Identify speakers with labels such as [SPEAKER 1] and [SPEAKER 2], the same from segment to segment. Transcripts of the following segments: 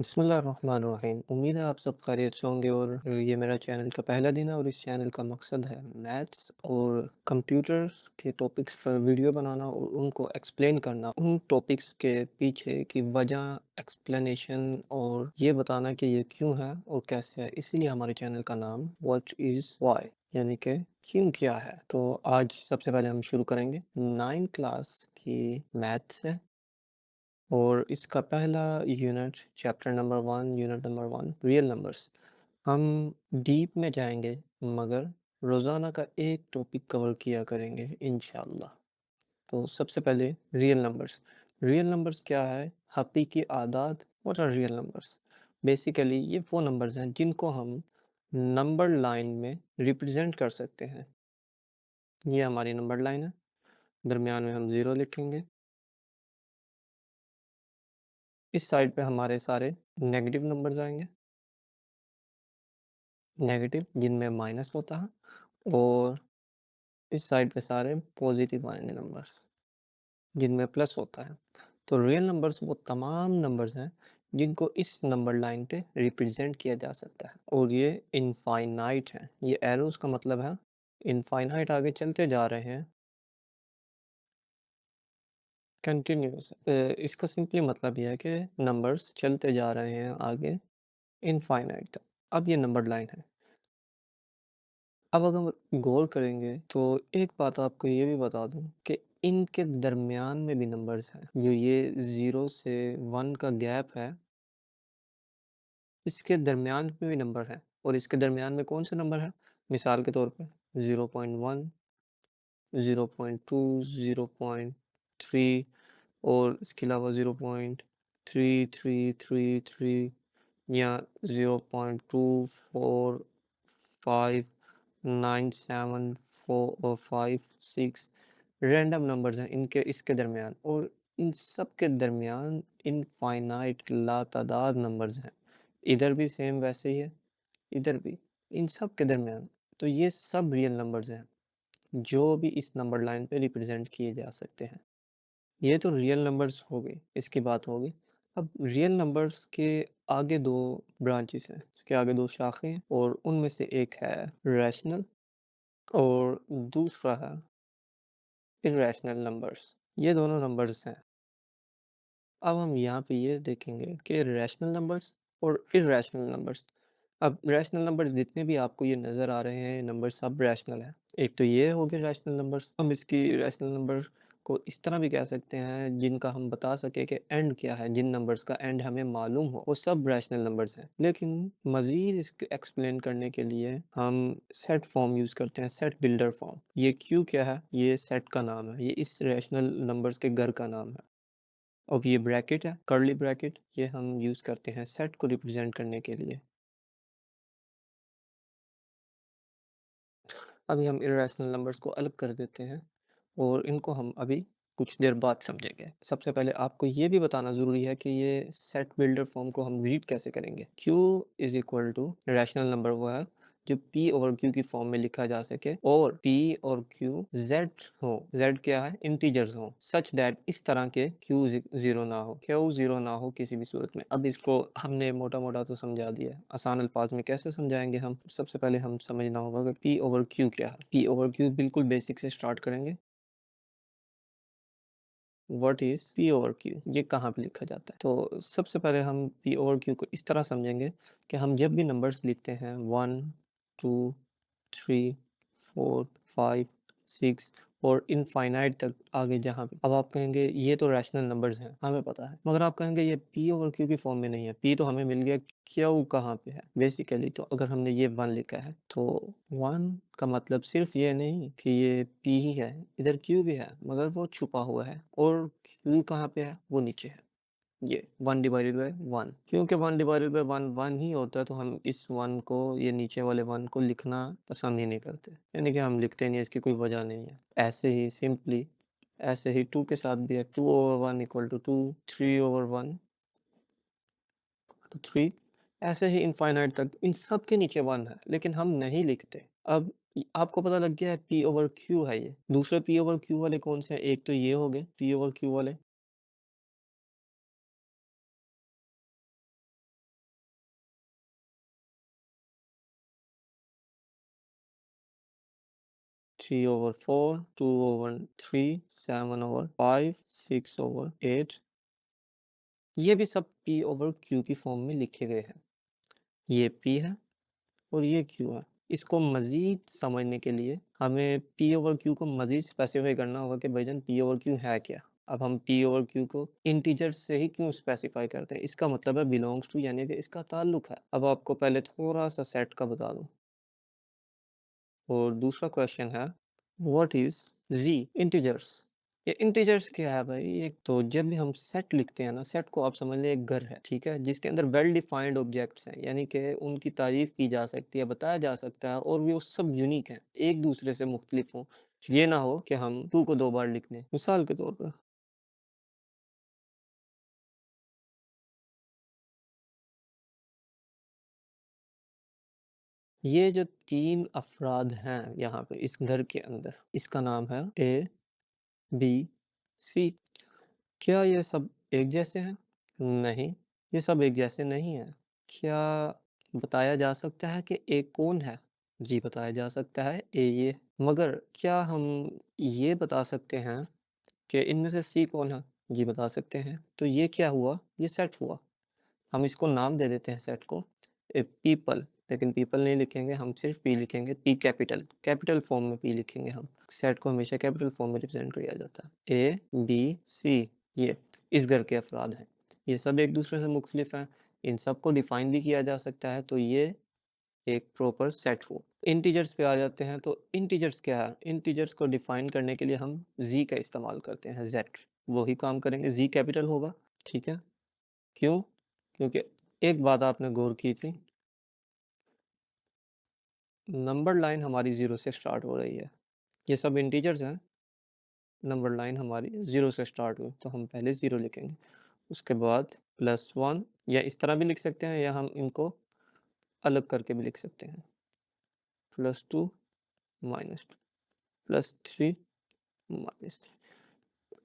[SPEAKER 1] बिस्मिल्लाहिर्रहमानिर्रहीम। उम्मीद है आप सब खैरियत से होंगे और ये मेरा चैनल का पहला दिन है और इस चैनल का मकसद है मैथ्स और कंप्यूटर के टॉपिक्स पर वीडियो बनाना और उनको एक्सप्लेन करना, उन टॉपिक्स के पीछे की वजह, एक्सप्लेनेशन और ये बताना कि ये क्यों है और कैसे है। इसीलिए हमारे चैनल का नाम व्हाट इज़ व्हाई यानी कि क्यों क्या है। तो आज सबसे पहले हम शुरू करेंगे 9 क्लास की मैथ से और इसका पहला unit chapter number 1 unit number 1 real numbers. हम डीप में जाएंगे मगर रोज़ाना का एक टॉपिक कवर किया करेंगे इंशाल्लाह। तो सबसे पहले रियल नंबर्स। रियल नंबर्स क्या है? हकीकी आदाद। What are real numbers? Basically ये वो नंबर्स हैं जिनको हम नंबर लाइन में रिप्रेजेंट कर सकते हैं। ये हमारी नंबर लाइन है। दरमियान में हम ज़ीरो लिखेंगे। इस साइड पे हमारे सारे नेगेटिव नंबर्स आएंगे, नेगेटिव जिनमें माइनस होता है, और इस साइड पे सारे पॉजिटिव आएंगे नंबर्स जिनमें प्लस होता है। तो रियल नंबर्स वो तमाम नंबर्स हैं जिनको इस नंबर लाइन पे रिप्रेजेंट किया जा सकता है और ये इनफाइनाइट है। ये एरोस का मतलब है इनफाइनाइट, आगे चलते जा रहे हैं कंटिन्यूस। इसका सिंपली मतलब ये है कि नंबर्स चलते जा रहे हैं आगे इनफाइनाइट तक। अब ये नंबर लाइन है। अब अगर गौर करेंगे तो एक बात आपको ये भी बता दूं कि इनके दरमियान में भी नंबर्स हैं। जो ये 0 से 1 का गैप है, इसके दरमियान में भी नंबर है। और इसके दरमियान में कौन से नंबर है? मिसाल के तौर पे 0.1, 0.2, 0.3 और इसके अलावा 0.3333 या 0.2459745 रैंडम नंबर्स हैं इनके इसके दरमियान। और इन सब के दरमियान इनफाइनाइट लातादाद नंबर्स हैं। इधर भी सेम वैसे ही है, इधर भी, इन सब के दरमियान। तो ये सब रियल नंबर्स हैं जो भी इस नंबर लाइन पे रिप्रेजेंट किए जा सकते हैं। ये तो रियल नंबर्स हो गए, इसकी बात होगी। अब रियल नंबर्स के आगे दो ब्रांचेस हैं, इसके आगे दो शाखें हैं और उनमें से एक है रैशनल और दूसरा है इरेशनल नंबर्स। ये दोनों नंबर्स हैं। अब हम यहाँ पे ये देखेंगे कि रैशनल नंबर्स और इरेशनल नंबर्स। अब रैशनल नंबर्स जितने भी आपको ये नज़र आ रहे हैं नंबर सब रैशनल है। एक तो ये हो गए रैशनल नंबर्स। हम इसकी रैशनल नंबर को इस तरह भी कह सकते हैं जिनका हम बता सके कि एंड क्या है, जिन नंबर्स का एंड हमें मालूम हो वो सब रैशनल नंबर्स हैं। लेकिन मज़ीद इसको एक्सप्लेन करने के लिए हम सेट फॉर्म यूज़ करते हैं, सेट बिल्डर फॉर्म। ये क्यों क्या है? ये सेट का नाम है, ये इस रैशनल नंबर्स के घर का नाम है। अब ये ब्रैकेट है, कर्ली ब्रैकेट, ये हम यूज़ करते हैं सेट को रिप्रेजेंट करने के लिए। अभी हम इर्रेशनल नंबर्स को अलग कर देते हैं और इनको हम अभी कुछ देर बाद समझेंगे। सबसे पहले आपको ये भी बताना ज़रूरी है कि ये सेट बिल्डर फॉर्म को हम रीड कैसे करेंगे। Q is equal to rational number वो है जो P ओवर Q की फॉर्म में लिखा जा सके और P और Q Z हो। Z क्या है? इंटीजर्स हो, सच दैट इस तरह के Q ज़ीरो ना हो, Q ज़ीरो ना हो किसी भी सूरत में। अब इसको हमने मोटा मोटा तो समझा दिया है, आसान अल्फाज में कैसे समझाएंगे हम? सबसे पहले हम समझना होगा कि P ओवर Q क्या है। P ओवर Q बिल्कुल बेसिक से स्टार्ट करेंगे। What is P over Q, ये कहाँ पे लिखा जाता है? तो सबसे पहले हम P ओवर Q को इस तरह समझेंगे कि हम जब भी नंबर्स लिखते हैं 1, 2, 3, 4, 5, 6 और इनफाइनाइट तक आगे जहाँ पे, अब आप कहेंगे ये तो रैशनल नंबर्स हैं, हमें पता है, मगर आप कहेंगे ये P ओवर Q की फॉर्म में नहीं है। P तो हमें मिल गया, Q कहाँ पे है? बेसिकली तो अगर हमने ये 1 लिखा है तो 1 का मतलब सिर्फ ये नहीं कि ये P ही है, इधर Q भी है मगर वो छुपा हुआ है, और Q कहाँ पे है? वो नीचे है। ये 1 डिवाइडेड बाय 1, क्योंकि 1 डिवाइडेड बाय 1 1 ही होता है तो हम इस 1 को, ये नीचे वाले 1 को लिखना पसंद ही नहीं करते, यानी कि हम लिखते नहीं, इसकी कोई वजह नहीं है। ऐसे ही सिंपली, ऐसे ही 2 के साथ भी है, 2 ओवर 1 इक्वल टू 2, 3 ओवर 1 तो 3, ऐसे ही इनफाइनाइट तक इन सब के नीचे 1 है लेकिन हम नहीं लिखते। अब आपको पता लग गया है P ओवर Q है ये। दूसरे P ओवर Q वाले कौन से हैं? एक तो ये हो गए P ओवर Q वाले, 3/4, 2/3, 7/5, 6/8। ये भी सब P/Q की फॉर्म में लिखे गए हैं। ये P है और ये Q है। इसको मज़ीद समझने के लिए हमें P/Q को मज़ीद स्पेसिफ़ाई करना होगा कि भाईजान P/Q है क्या? अब हम P/Q को इंटीजर से ही क्यों स्पेसिफ़ाई करते हैं? इसका मतलब है बिलॉन्ग्स टू, यानी कि इसका ताल्लुक है। अब आपको पहले थोड़ा-सा सेट का बता दूँ। और दूसरा क्वेश्चन है, व्हाट इज़ ज़ी? इंटीजर्स। ये इंटीजर्स क्या है भाई? एक तो जब भी हम सेट लिखते हैं ना, सेट को आप समझ लें एक घर है, ठीक है? जिसके अंदर वेल डिफाइंड ऑब्जेक्ट्स हैं, यानी कि उनकी तारीफ की जा सकती है, बताया जा सकता है और वो सब यूनिक हैं, एक दूसरे से मुख्तलिफ हों। ये ना हो कि हम टू को 2 बार लिख दें। मिसाल के तौर पर ये जो 3 अफराद हैं यहाँ पे इस घर के अंदर, इसका नाम है ए, बी, सी। क्या ये सब एक जैसे हैं? नहीं, ये सब एक जैसे नहीं हैं। क्या बताया जा सकता है कि ए कौन है? जी, बताया जा सकता है ए ये। मगर क्या हम ये बता सकते हैं कि इनमें से सी कौन है? जी, बता सकते हैं। तो ये क्या हुआ? ये सेट हुआ। हम इसको नाम दे देते हैं सेट को पीपल, लेकिन पीपल नहीं लिखेंगे, हम सिर्फ पी लिखेंगे, पी कैपिटल, कैपिटल फॉर्म में पी लिखेंगे हम। सेट को हमेशा कैपिटल फॉर्म में रिप्रेजेंट किया जाता है। ए, बी, सी, ये इस घर के अफराद हैं। ये सब एक दूसरे से मुख्तलिफ हैं, इन सबको डिफाइन भी किया जा सकता है, तो ये एक प्रॉपर सेट हुआ। इंटीजर्स पे आ जाते हैं, तो इंटीजर्स क्या है? इंटीजर्स को डिफाइन करने के लिए हम जी का इस्तेमाल करते हैं, जेड। वही काम करेंगे, जी कैपिटल होगा, ठीक है? क्यों? क्योंकि एक बात आपने गौर की थी, नंबर लाइन हमारी 0 से स्टार्ट हो रही है। ये सब इंटीजर्स हैं, नंबर लाइन हमारी 0 से स्टार्ट हुई, तो हम पहले 0 लिखेंगे। उसके बाद +1, या इस तरह भी लिख सकते हैं या हम इनको अलग करके भी लिख सकते हैं। +2, -2, +3, -3,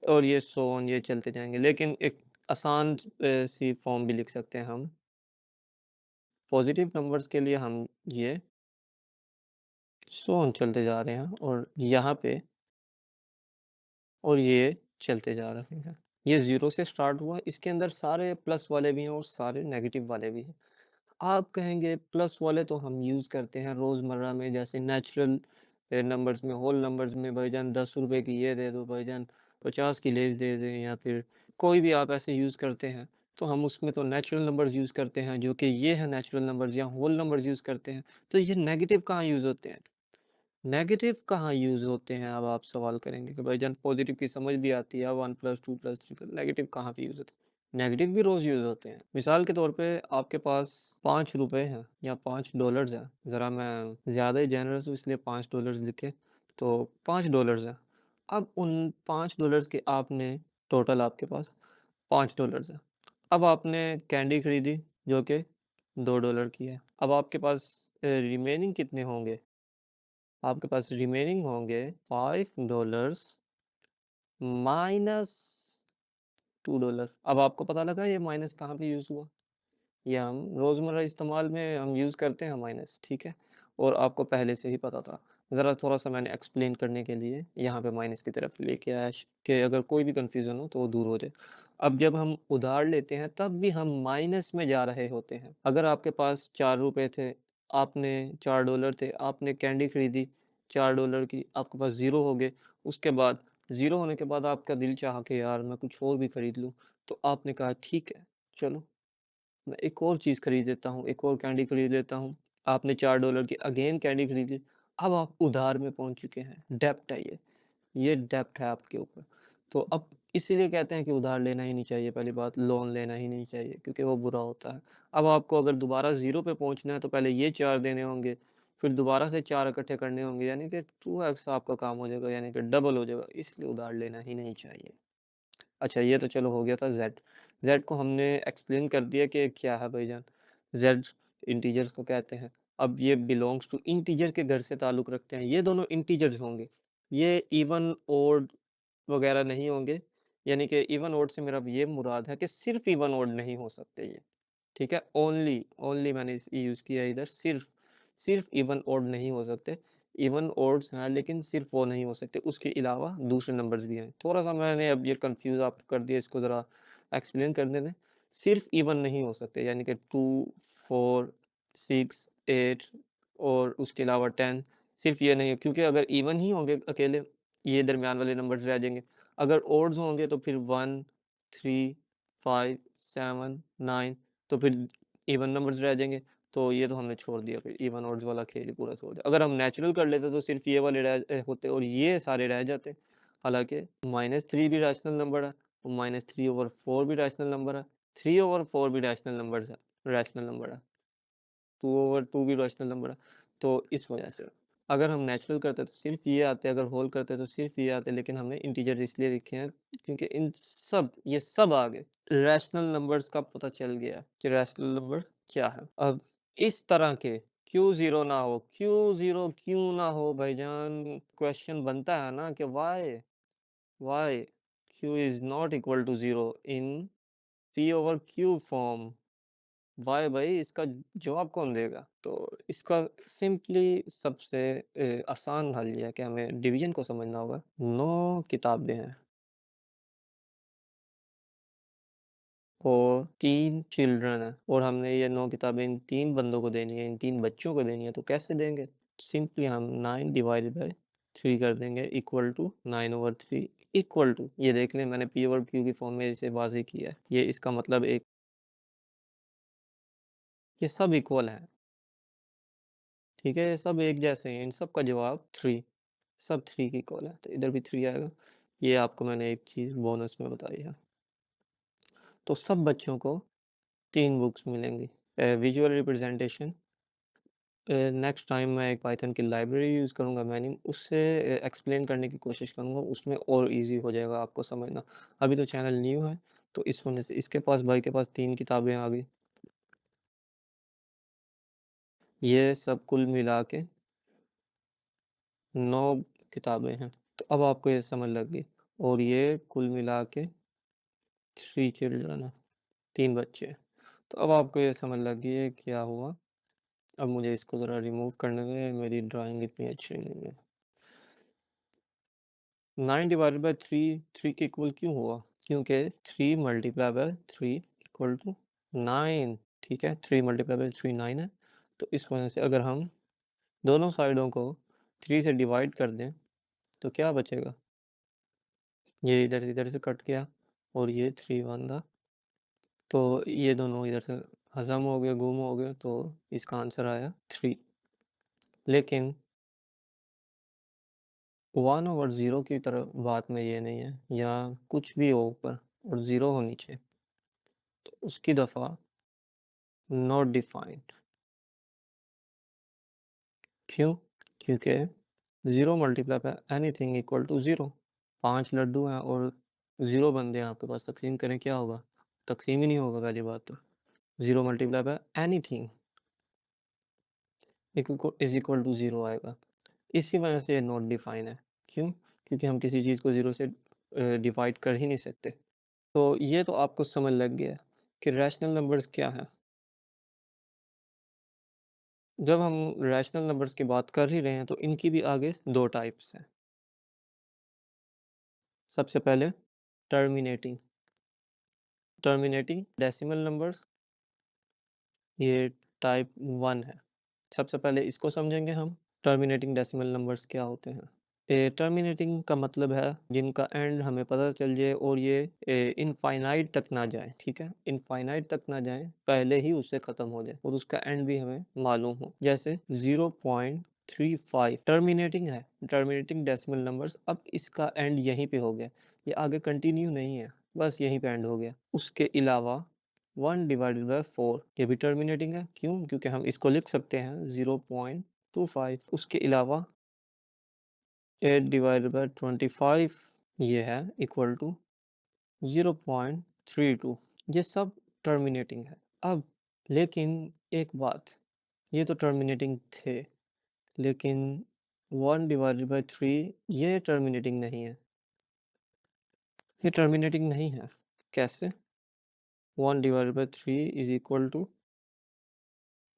[SPEAKER 1] और ये सो ऑन, ये चलते जाएँगे। लेकिन एक आसान सी फॉर्म भी लिख सकते हैं हम। पॉज़िटिव नंबर्स के लिए हम ये सो ऑन चलते जा रहे हैं और यहाँ पे और ये चलते जा रहे हैं। ये 0 से स्टार्ट हुआ, इसके अंदर सारे प्लस वाले भी हैं और सारे नेगेटिव वाले भी हैं। आप कहेंगे प्लस वाले तो हम यूज़ करते हैं रोज़मर्रा में, जैसे नेचुरल नंबर्स में, होल नंबर्स में, भाईजान ₹10 की ये दे दो, भाईजान 50 की लेज़ दे दें, या फिर कोई भी आप ऐसे यूज़ करते हैं, तो हम उसमें तो नेचुरल नंबर्स यूज़ करते हैं, जो कि ये है नेचुरल नंबर्स, या होल नंबर्स यूज़ करते हैं। तो ये नेगेटिव कहाँ यूज़ होते हैं? नेगेटिव कहाँ यूज़ होते हैं? अब आप सवाल करेंगे कि भाईजान पॉजिटिव की समझ भी आती है, 1 + 2 + 3, नेगेटिव कहाँ पे यूज़ होते हैं? नेगेटिव भी रोज़ यूज़ होते हैं। मिसाल के तौर पे आपके पास ₹5 हैं या $5 हैं, ज़रा मैं ज़्यादा ही जेनरस हूँ इसलिए $5 लिखे, तो $5 हैं। अब उन $5 के आपने टोटल आपके पास $5 हैं। अब आपने कैंडी खरीदी जो कि $2 की है। अब आपके पास रिमेनिंग कितने होंगे? आपके पास रिमेनिंग होंगे $5 माइनस $2। अब आपको पता लगा ये माइनस कहाँ पे यूज़ हुआ? ये हम रोज़मर्रा इस्तेमाल में हम यूज़ करते हैं माइनस, ठीक है? और आपको पहले से ही पता था। ज़रा थोड़ा-सा मैंने एक्सप्लेन करने के लिए यहाँ पे माइनस की तरफ लेके आया कि अगर कोई भी कन्फ्यूज़न हो तो वो दूर हो जाए। अब जब हम उधार लेते हैं तब भी हम माइनस में जा रहे होते हैं। अगर आपके पास ₹4 थे, आपने $4 थे, आपने कैंडी खरीदी $4 की, आपके पास ज़ीरो हो गए। उसके बाद ज़ीरो होने के बाद आपका दिल चाहा कि यार मैं कुछ और भी खरीद लूँ, तो आपने कहा ठीक है, चलो मैं एक और चीज़ खरीद लेता हूँ, एक और कैंडी खरीद लेता हूँ। आपने $4 की अगेन कैंडी खरीदी। अब आप उधार में पहुँच चुके हैं, डेब्ट है ये डेब्ट है आपके ऊपर। तो अब इसीलिए कहते हैं कि उधार लेना ही नहीं चाहिए, पहली बात लोन लेना ही नहीं चाहिए क्योंकि वो बुरा होता है। अब आपको अगर दोबारा ज़ीरो पे पहुँचना है तो पहले ये 4 देने होंगे, फिर दोबारा से 4 इकट्ठे करने होंगे, यानी कि 2x आपका काम हो जाएगा, यानी कि डबल हो जाएगा, इसलिए उधार लेना ही नहीं चाहिए। अच्छा, ये तो चलो हो गया था ज़ेड। ज़ेड को हमने एक्सप्लेन कर दिया कि क्या है भाईजान। ज़ेड इंटीजर्स को कहते हैं। अब ये बिलॉन्ग्स टू इंटीजर के घर से ताल्लुक़ रखते हैं। ये दोनों इंटीजर्स होंगे। ये इवन, ओड वग़ैरह नहीं होंगे। यानी कि इवन ओड से मेरा ये मुराद है कि सिर्फ़ इवन ओड नहीं हो सकते ये। ठीक है? ओनली, ओनली मैंने इस यूज़ किया है इधर, सिर्फ़ इवन ओड नहीं हो सकते। इवन ओड्स हैं, लेकिन सिर्फ वो नहीं हो सकते, उसके अलावा दूसरे नंबर्स भी हैं। थोड़ा सा मैंने अब ये कंफ्यूज आप कर दिया, इसको ज़रा एक्सप्लेन कर देते। सिर्फ इवन नहीं हो सकते, यानी कि 2, 4, 6, 8 और उसके अलावा 10, सिर्फ ये नहीं है, क्योंकि अगर इवन ही होंगे अकेले, ये दरमियान वाले नंबर्स रह जाएंगे। अगर ओड्स होंगे तो फिर 1, 3, 5, 7, 9, तो फिर इवन नंबर्स रह जाएंगे। तो ये तो हमने छोड़ दिया, फिर इवन ऑड्स वाला खेल ही पूरा छोड़ दिया। अगर हम नेचुरल कर लेते तो सिर्फ ये वाले होते और ये सारे रह जाते। हालांकि -3 भी रैशनल नंबर है, -3/4 भी रैशनल नंबर है, 3/4 भी रैशनल नंबर है, 2/2 भी रैशनल नंबर है। तो इस वजह से अगर हम नेचुरल करते तो सिर्फ ये आते, अगर होल करते तो सिर्फ ये आते, लेकिन हमने इंटीजर इसलिए लिखे हैं क्योंकि ये सब आ गए। रैशनल नंबर्स का पता चल गया कि रैशनल नंबर क्या है। अब इस तरह के क्यों ज़ीरो ना हो, क्यों ना हो भाईजान, क्वेश्चन बनता है ना कि why q is not equal to 0 in p/q form. Why भाई, इसका जवाब कौन देगा? तो इसका सिंपली सबसे आसान हल ये है कि हमें डिवीजन को समझना होगा। 9 किताबें हैं और 3 चिल्ड्रन हैं, और हमने ये 9 किताबें इन 3 बंदों को देनी है, इन 3 बच्चों को देनी है। तो कैसे देंगे? सिंपली हम 9 डिवाइडेड बाय 3 कर देंगे इक्वल टू 9/3 इक्वल टू, ये देख लें मैंने p/q की फॉर्म में इसे वाज़ेह किया है। ये इसका मतलब एक, ये सब इक्वल है, ठीक है, ये सब एक जैसे हैं, इन सब का जवाब 3, सब 3 की इक्वल है, तो इधर भी 3 आएगा। ये आपको मैंने एक चीज़ बोनस में बताई है। तो सब बच्चों को 3 बुक्स मिलेंगी। विजुअल रिप्रेजेंटेशन, नेक्स्ट टाइम मैं एक पाइथन की लाइब्रेरी यूज़ करूँगा मैनी, उससे एक्सप्लेन करने की कोशिश करूँगा, उसमें और इजी हो जाएगा आपको समझना। अभी तो चैनल न्यू है, तो इस वजह से इसके पास, भाई के पास 3 किताबें आ गई। ये सब कुल मिला के 9 किताबें हैं, तो अब आपको ये समझ लग गई। और ये कुल मिला के 3 चिल्ड्रन है, 3 बच्चे हैं। तो अब आपको ये समझ लग गई है क्या हुआ। अब मुझे इसको ज़रा रिमूव करने में, मेरी ड्राइंग इतनी अच्छी नहीं है। 9 डिवाइडेड बाय 3 3 के इक्वल क्यों हुआ? क्योंकि 3 मल्टीप्लाई बाय 3 इक्वल टू 9, ठीक है, 3 मल्टीप्लाई बाय 3 9 है। तो इस वजह से अगर हम दोनों साइडों को 3 से डिवाइड कर दें तो क्या बचेगा? ये इधर से कट गया और ये 3 1 था, तो ये दोनों इधर से हज़म हो गए, गुम हो गए, तो इसका आंसर आया 3। लेकिन 1/0 की तरफ बात में ये नहीं है, या कुछ भी हो ऊपर और 0 हो नीचे, तो उसकी दफ़ा नॉट डिफाइंड। क्यों? क्योंकि 0 multiply by anything equal to 0। 5 लड्डू हैं और 0 बंदे हैं आपके पास, तक़सीम करें क्या होगा? तक़सीम ही नहीं होगा पहली बात तो। 0 multiply by anything is equal to 0 आएगा। इसी वजह से ये नॉट डिफाइन है। क्यों? क्योंकि हम किसी चीज़ को 0 से डिवाइड कर ही नहीं सकते। तो ये तो आपको समझ लग गया कि रैशनल नंबर्स क्या हैं। जब हम रैशनल नंबर्स की बात कर ही रहे हैं तो इनकी भी आगे 2 टाइप्स हैं। सबसे पहले टर्मिनेटिंग, डेसिमल नंबर्स, ये टाइप 1 है। सबसे पहले इसको समझेंगे हम। टर्मिनेटिंग डेसिमल नंबर्स क्या होते हैं? टर्मिनेटिंग का मतलब है जिनका एंड हमें पता चल जाए और ये इनफाइनाइट तक ना जाए, ठीक है, इनफाइनाइट तक ना जाए, पहले ही उससे ख़त्म हो जाए और उसका एंड भी हमें मालूम हो। जैसे 0.35 टर्मिनेटिंग है, टर्मिनेटिंग डेसिमल नंबर्स। अब इसका एंड यहीं पे हो गया, ये आगे कंटिन्यू नहीं है, बस यहीं पे एंड हो गया। उसके अलावा 1/4 ये भी टर्मिनेटिंग है। क्यों? क्योंकि हम इसको लिख सकते हैं 0.25। उसके अलावा 8/25 ये है इक्वल टू 0.32। ये सब टर्मिनेटिंग है। अब लेकिन एक बात, ये तो टर्मिनेटिंग थे, लेकिन 1/3 ये टर्मिनेटिंग नहीं है। ये टर्मिनेटिंग नहीं है। कैसे? 1/3 इज इक्वल टू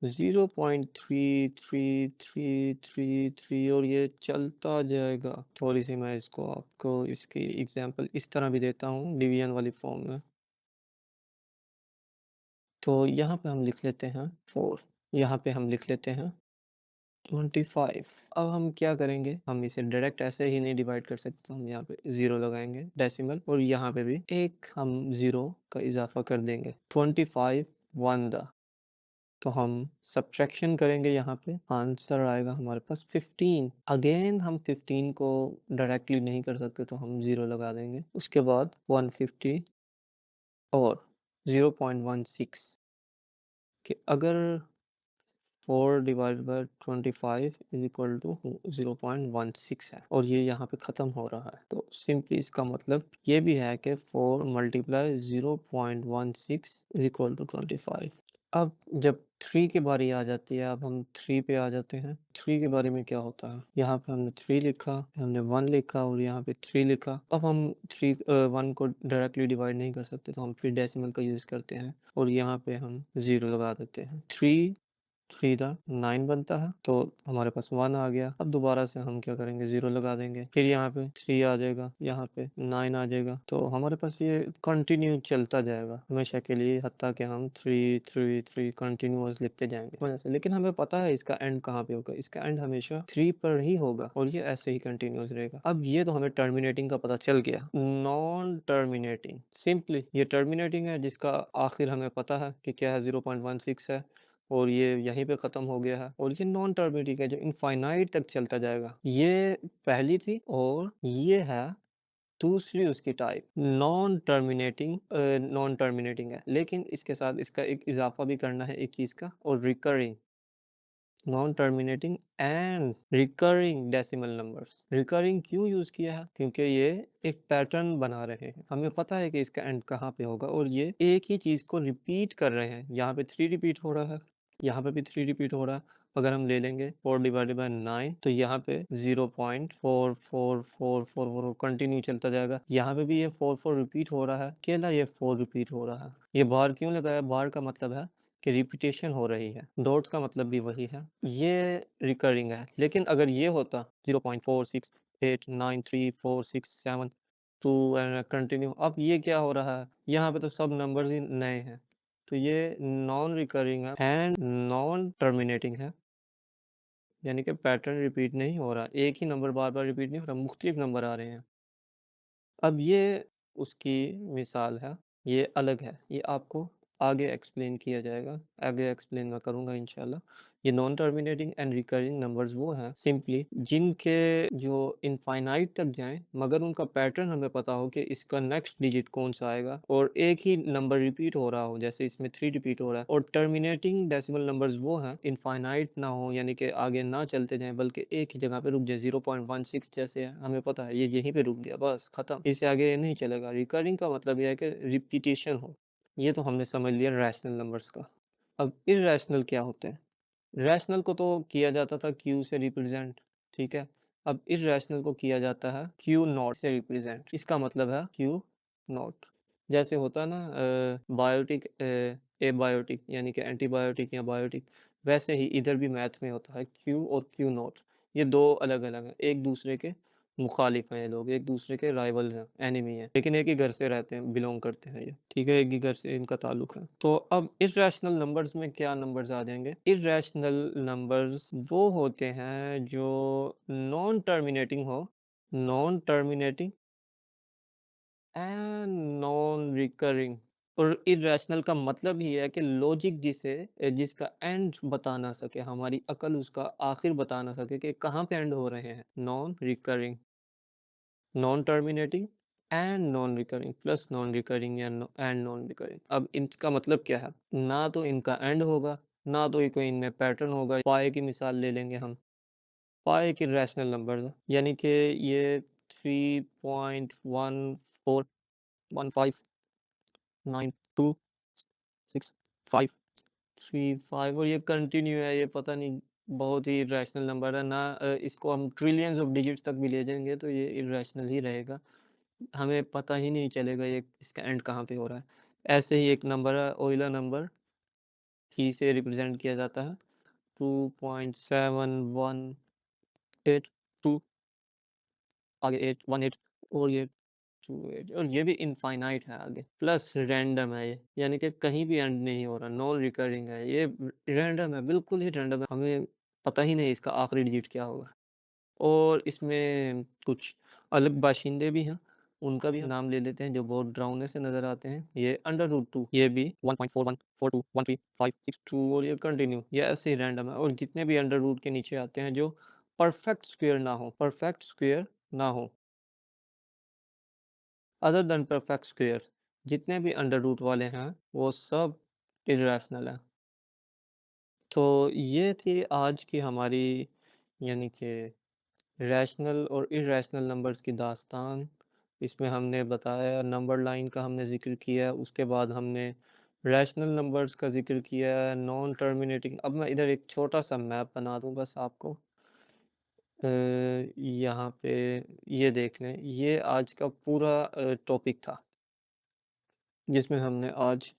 [SPEAKER 1] 0.3333 और ये चलता जाएगा। थोड़ी-सी मैं इसको आपको इसकी एग्ज़ाम्पल इस तरह भी देता हूँ डिवीज़न वाली फ़ॉर्म में। तो यहाँ पे हम लिख लेते हैं 4, यहाँ पे हम लिख लेते हैं 25। अब हम क्या करेंगे, हम इसे डायरेक्ट ऐसे ही नहीं डिवाइड कर सकते, तो हम यहाँ पे 0 लगाएँगे डेसिमल और यहाँ पे भी एक हम 0 का इज़ाफ़ा कर देंगे। 25 1 दा, तो हम सब्ट्रैक्शन करेंगे, यहाँ पे आंसर आएगा हमारे पास 15। अगेन हम 15 को डायरेक्टली नहीं कर सकते, तो हम 0 लगा देंगे। उसके बाद 150 और 0.16 कि अगर 4 divided by 25 is equal to 0.16 है और ये यहाँ पे ख़त्म हो रहा है, तो सिंपली इसका मतलब ये भी है कि 4 मल्टीप्लाई 0.16 इज इक्वल टू 25। अब जब 3 की बारी आ जाती है, अब हम 3 पे आ जाते हैं। 3 के बारे में क्या होता है, यहाँ पे हमने 3 लिखा, हमने 1 लिखा और यहाँ पे 3 लिखा। अब हम 1 को डायरेक्टली डिवाइड नहीं कर सकते, तो हम फिर डेसिमल का यूज़ करते हैं और यहाँ पे हम 0 लगा देते हैं। 3 3 था 9 बनता है, तो हमारे पास 1 आ गया। अब दोबारा से हम क्या करेंगे, 0 लगा देंगे, फिर यहाँ पे 3 आ जाएगा, यहाँ पे 9 आ जाएगा, तो हमारे पास ये कंटिन्यू चलता जाएगा हमेशा के लिए, हत्ता कि हम 3 3 3 कंटिन्यूअस लिखते जाएंगे वजह से। लेकिन हमें पता है इसका एंड कहाँ पे होगा, इसका एंड हमेशा 3 पर ही होगा और ये ऐसे ही कंटिन्यूअस रहेगा। अब ये तो हमें टर्मिनेटिंग का पता चल गया। नॉन टर्मिनेटिंग, सिंपली ये टर्मिनेटिंग है जिसका आखिर हमें पता है कि क्या है, 0.16 है और ये यहीं पे ख़त्म हो गया है। और ये नॉन टर्मिनेटिंग है जो इनफाइनाइट तक चलता जाएगा। ये पहली थी और ये है दूसरी उसकी टाइप। नॉन टर्मिनेटिंग है, लेकिन इसके साथ इसका एक इजाफा भी करना है एक चीज़ का, और recurring. Non terminating and recurring decimal numbers. Recurring क्यों यूज़ किया है, क्योंकि ये एक पैटर्न बना रहे हैं, हमें पता है कि इसका एंड कहाँ पे होगा और ये एक ही चीज़ को रिपीट कर रहे हैं। यहाँ पे 3 रिपीट हो रहा है, यहाँ पे भी 3 रिपीट हो रहा है। अगर हम ले लेंगे 4 डिवाइडेड बाय 9, तो यहाँ पे 0.4444 कंटिन्यू चलता जाएगा। यहाँ पे भी ये 4 रिपीट हो रहा है, अकेला ये 4 रिपीट हो रहा है। ये बार क्यों लगाया, बार का मतलब है कि रिपीटेशन हो रही है, डॉट्स का मतलब भी वही है, ये रिकरिंग है। लेकिन अगर ये होता 0.46893467 एंड कंटिन्यू, अब ये क्या हो रहा है, यहाँ पे तो सब नंबर्स ही नए हैं, तो ये नॉन रिकरिंग है एंड नॉन टर्मिनेटिंग है, यानी कि पैटर्न रिपीट नहीं हो रहा, एक ही नंबर बार बार रिपीट नहीं हो रहा, मुख्तलिफ नंबर आ रहे हैं। अब ये उसकी मिसाल है, ये अलग है, ये आपको आगे एक्सप्लेन किया जाएगा, आगे एक्सप्लेन मैं करूँगा इंशाल्लाह। ये non terminating and recurring numbers वो हैं सिंपली जिनके जो इनफाइनाइट तक जाएँ, मगर उनका पैटर्न हमें पता हो कि इसका नेक्स्ट डिजिट कौन-सा आएगा और एक ही नंबर रिपीट हो रहा हो, जैसे इसमें 3 रिपीट हो रहा है। और टर्मिनेटिंग डेसिमल नंबर्स वो हैं इनफाइनाइट ना हो, यानी कि आगे ना चलते जाएँ बल्कि एक ही जगह पे रुक जाए। 0.16 जैसे है, हमें पता है ये यहीं पे रुक गया, बस खत्म, इससे आगे ये नहीं चलेगा। रिकरिंग का मतलब ये है कि रिपीटेशन हो। ये तो हमने समझ लिया रैशनल नंबर्स का। अब इर्रेशनल क्या होते हैं? रैशनल को तो किया जाता था क्यू से रिप्रेजेंट, ठीक है? अब इर्रेशनल को किया जाता है क्यू नॉट से रिप्रेजेंट। इसका मतलब है क्यू नॉट। जैसे होता है ना बायोटिक एबायोटिक, यानी कि एंटीबायोटिक या बायोटिक, वैसे ही इधर भी मैथ में होता है क्यू और क्यू नॉट। ये 2 अलग-अलग हैं, एक दूसरे के मुखालिफ हैं ये लोग, एक दूसरे के राइवल्स हैं, एनिमी हैं, लेकिन एक ही घर से रहते हैं, बिलॉन्ग करते हैं ये, ठीक है? एक ही घर से इनका ताल्लुक है। तो अब इर्रेशनल नंबर्स में क्या नंबर्स आ जाएंगे? इर्रेशनल नंबर्स वो होते हैं जो नॉन टर्मिनेटिंग हो, non terminating and non recurring. और इर्रेशनल का मतलब ही है कि लॉजिक जिसका एंड बता ना सके, हमारी अकल उसका आखिर बता ना सके कि कहाँ पे एंड हो रहे हैं। Non recurring, non terminating and non recurring, plus non recurring या एंड नॉन रिकरिंग। अब इसका मतलब क्या है, ना तो इनका एंड होगा, ना तो ही कोई इनमें पैटर्न होगा। पाई की मिसाल ले लेंगे हम, पाई की रैशनल नंबर है, यानी कि ये 3.1415926535 और ये कंटिन्यू है, ये पता नहीं, बहुत ही इरेशनल नंबर है ना। इसको हम ट्रिलियंस ऑफ डिजिट्स तक भी ले जाएंगे तो ये इरेशनल ही रहेगा, हमें पता ही नहीं चलेगा ये इसका एंड कहाँ पे हो रहा है। ऐसे ही एक नंबर है ओइला नंबर ई से रिप्रेजेंट किया जाता है 2.7118 आगे 818 और ये 28 और ये भी इनफाइनाइट है आगे प्लस रैंडम है ये यानी कि कहीं भी एंड नहीं हो रहा नॉन रिकरिंग है ये रैंडम है बिल्कुल ही रैंडम है हमें पता ही नहीं इसका आखिरी डिजिट क्या होगा और इसमें कुछ अलग बाशिंदे भी हैं उनका भी नाम ले लेते हैं जो बहुत डरावने से नजर आते हैं ये अंडर रूट 2 ये भी 1.41421356 और ये कंटिन्यू ये ऐसे ही रैंडम है और जितने भी अंडर रूट के नीचे आते हैं जो परफेक्ट स्क्वायर ना हो अदर देन परफेक्ट स्क्वायर जितने भी अंडर रूट वाले हैं वो सब इरेशनल हैं तो ये थी आज की हमारी यानी कि रैशनल और इरेशनल नंबर्स की दास्तान इसमें हमने बताया नंबर लाइन का हमने ज़िक्र किया उसके बाद हमने रैशनल नंबर्स का ज़िक्र किया नॉन टर्मिनेटिंग अब मैं इधर एक छोटा सा मैप बना दूं बस आपको यहाँ पे ये देख लें ये आज का पूरा टॉपिक था जिसमें हमने आज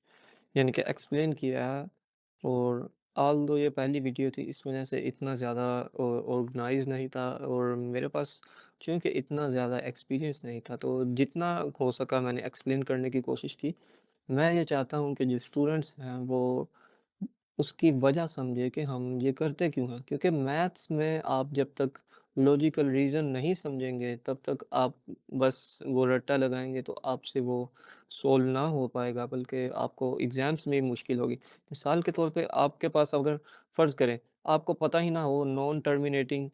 [SPEAKER 1] यानी कि एक्सप्लेन किया है और ऑल दो ये पहली वीडियो थी इस वजह से इतना ज़्यादा ऑर्गेनाइज नहीं था और मेरे पास चूँकि इतना ज़्यादा एक्सपीरियंस नहीं था तो जितना हो सका मैंने एक्सप्लेन करने की कोशिश की मैं ये चाहता हूँ कि जो स्टूडेंट्स हैं वो उसकी वजह समझे कि हम ये करते क्यों हैं क्योंकि मैथ्स में आप जब तक लॉजिकल रीज़न नहीं समझेंगे तब तक आप बस वो रट्टा लगाएंगे तो आपसे वो सोल्व ना हो पाएगा बल्कि आपको एग्ज़ाम्स में मुश्किल होगी मिसाल के तौर पे आपके पास अगर फ़र्ज़ करें आपको पता ही ना हो नॉन टर्मिनेटिंग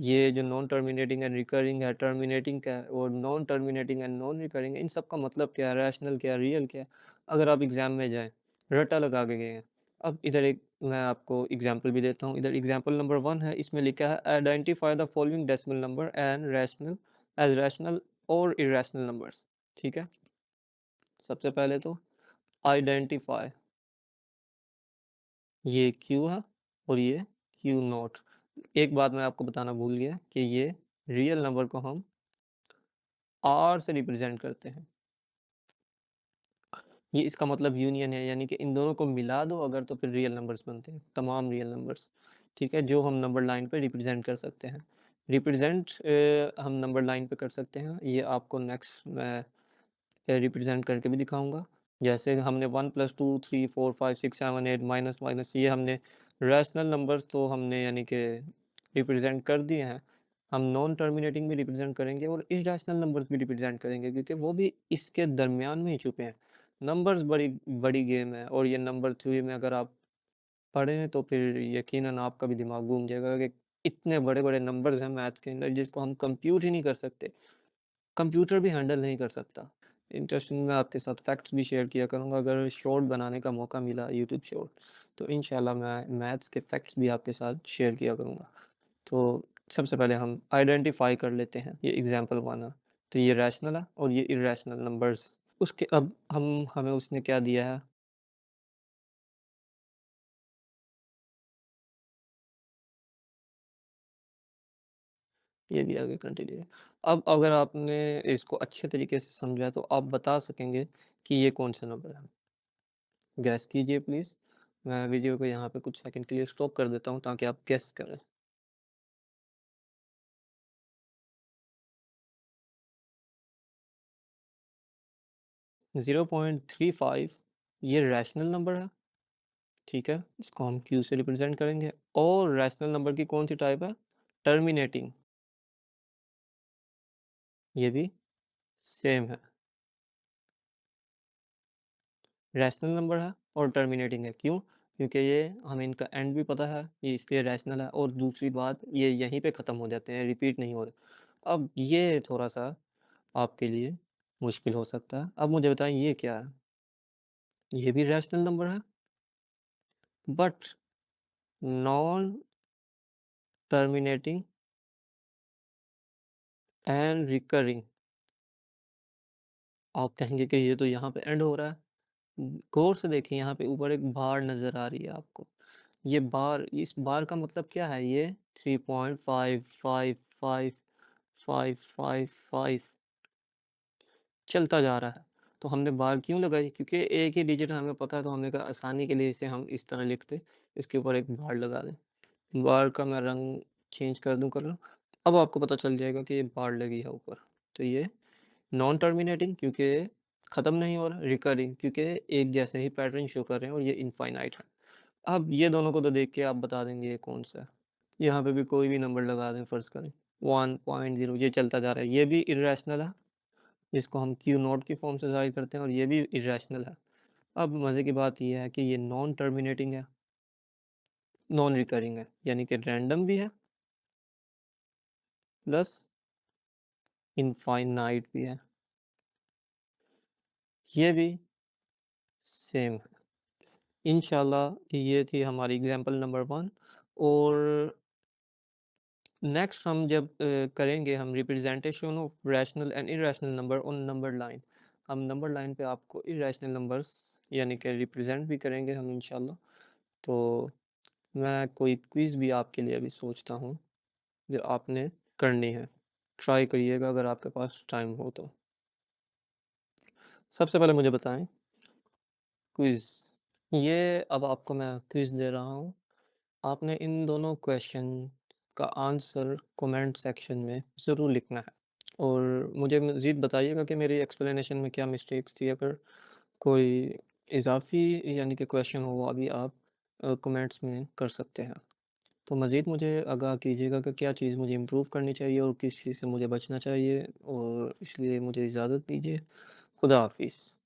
[SPEAKER 1] ये जो नॉन टर्मिनेटिंग एंड रिकरिंग है टर्मिनेटिंग क्या है और non terminating and non recurring इन सब का मतलब क्या है रैशनल क्या है रियल क्या है अगर आप एग्ज़ाम में जाएं रट्टा लगा के गए हैं अब इधर एक मैं आपको एग्जांपल भी देता हूँ इधर एग्जांपल नंबर 1 है इसमें लिखा है identify the following decimal number and rational as rational और इरेशनल नंबर्स ठीक है सबसे पहले तो आइडेंटिफाई ये क्यू है और ये क्यू नॉट एक बात मैं आपको बताना भूल गया कि ये रियल नंबर को हम आर से रिप्रेजेंट करते हैं ये इसका मतलब यूनियन है यानी कि इन दोनों को मिला दो अगर तो फिर रियल नंबर्स बनते हैं तमाम रियल नंबर्स ठीक है जो हम नंबर लाइन पे रिप्रेजेंट कर सकते हैं रिप्रेजेंट हम नंबर लाइन पे कर सकते हैं ये आपको नेक्स्ट मैं रिप्रेजेंट करके भी दिखाऊंगा जैसे हमने 1 + 2 3 4 5 6 7 8 माइनस माइनस ये हमने रैशनल नंबर्स तो हमने यानी कि रिप्रेजेंट कर दिए हैं हम नॉन टर्मिनेटिंग भी रिप्रेजेंट करेंगे और इरेशनल नंबर्स भी रिप्रेजेंट करेंगे क्योंकि वो भी इसके दरमियान में ही छुपे हैं नंबर्स बड़ी बड़ी गेम है और ये नंबर थ्योरी में अगर आप पढ़ें तो फिर यकीनन आपका भी दिमाग घूम जाएगा कि इतने बड़े बड़े नंबर्स हैं मैथ्स के अंदर जिसको हम कंप्यूट ही नहीं कर सकते कंप्यूटर भी हैंडल नहीं कर सकता इंटरेस्टिंग मैं आपके साथ फैक्ट्स भी शेयर किया करूँगा अगर शॉर्ट बनाने का मौका मिला यूट्यूब शॉर्ट तो इंशाल्लाह मैं मैथ्स के फैक्ट्स भी आपके साथ शेयर किया करूँगा तो सबसे पहले हम आइडेंटिफाई कर लेते हैं ये एग्जांपल 1 है तो ये रैशनल है और ये इरेशनल नंबर्स उसके अब हम हमें उसने क्या दिया है ये भी आगे कंटिन्यू है अब अगर आपने इसको अच्छे तरीके से समझा तो आप बता सकेंगे कि ये कौन सा नंबर है गैस कीजिए प्लीज़ मैं वीडियो को यहाँ पे कुछ सेकंड के लिए स्टॉप कर देता हूँ ताकि आप गेस करें 0.35 ये रैशनल नंबर है ठीक है इसको हम क्यू से रिप्रेजेंट करेंगे और रैशनल नंबर की कौन सी टाइप है टर्मिनेटिंग ये भी सेम है रैशनल नंबर है और टर्मिनेटिंग है क्यों क्योंकि ये हमें इनका एंड भी पता है ये इसलिए रैशनल है और दूसरी बात ये यहीं पे ख़त्म हो जाते हैं रिपीट नहीं हो रहे अब ये थोड़ा सा आपके लिए मुश्किल हो सकता है अब मुझे बताएं ये क्या है ये भी रैशनल नंबर है but non terminating and recurring आप कहेंगे कि ये तो यहाँ पे एंड हो रहा है गौर से देखिए यहाँ पे ऊपर एक बार नज़र आ रही है आपको ये बार इस बार का मतलब क्या है ये 3.555555 चलता जा रहा है तो हमने बार क्यों लगाई? क्योंकि एक ही डिजिट हमें पता है, तो हमने कहा आसानी के लिए इसे हम इस तरह लिखते, इसके ऊपर एक बार लगा दें। बार का मैं रंग चेंज कर दूँ कलर, अब आपको पता चल जाएगा कि ये बार लगी है ऊपर। तो ये नॉन टर्मिनेटिंग क्योंकि ख़त्म नहीं हो रहा, रिकरिंग क्योंकि एक जैसे ही पैटर्न शो कर रहे हैं और ये इनफ़ाइनाइट है। अब ये दोनों को तो देख के आप बता देंगे ये कौन-सा है। यहाँ पे भी कोई भी नंबर लगा दें फ़र्ज़ करें 1.0 ये चलता जा रहा है, ये भी इर्रेशनल है, जिसको हम क्यू नॉट की फ़ॉर्म से ज़ाहिर करते हैं और ये भी इर्रेशनल है। अब मज़े की बात ये है कि ये नॉन टर्मिनेटिंग है, नॉन रिकरिंग है, यानी कि रैंडम भी है प्लस इनफ़ाइनाइट भी है। ये भी सेम है। इंशाल्लाह ये थी हमारी एग्ज़ाम्पल नंबर 1 और नेक्स्ट हम जब करेंगे हम representation of rational and irrational number on number line. हम नंबर लाइन पे आपको इर्रेशनल नंबर्स यानी कि रिप्रेजेंट भी करेंगे हम इंशाल्लाह। तो मैं कोई क्विज़ भी आपके लिए अभी सोचता हूँ, जो आपने करनी है। ट्राई करिएगा अगर आपके पास टाइम हो तो। सबसे पहले मुझे बताएँ क्विज़, ये अब आपको मैं क्विज़ दे रहा हूँ। आपने इन दोनों क्वेश्चन का आंसर कमेंट सेक्शन में ज़रूर लिखना है और मुझे मज़ीद बताइएगा कि मेरी एक्सप्लेनेशन में क्या मिस्टेक्स थी। अगर कोई इजाफ़ी यानी कि क्वेश्चन हो वो भी आप कमेंट्स में कर सकते हैं। तो मज़ीद मुझे आगाह कीजिएगा कि क्या चीज़ मुझे इम्प्रूव करनी चाहिए और किस चीज़ से मुझे बचना चाहिए और इसलिए मुझे इजाज़त दीजिए। खुदा हाफ़िज़।